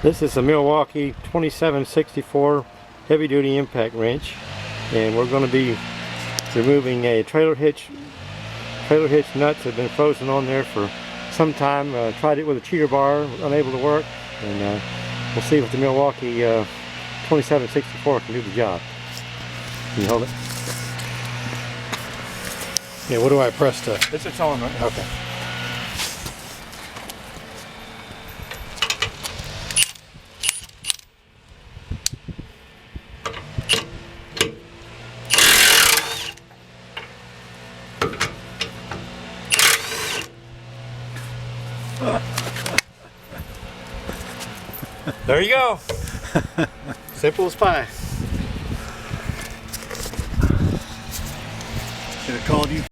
This is a Milwaukee 2764 heavy duty impact wrench, and we're going to be removing a trailer hitch nuts that have been frozen on there for some time. Tried it with a cheater bar, unable to work, and we'll see if the Milwaukee 2764 can do the job. Can you hold it? Yeah, what do I press to? It's its on, right? Okay. There you go. Simple as pie. Should have called you.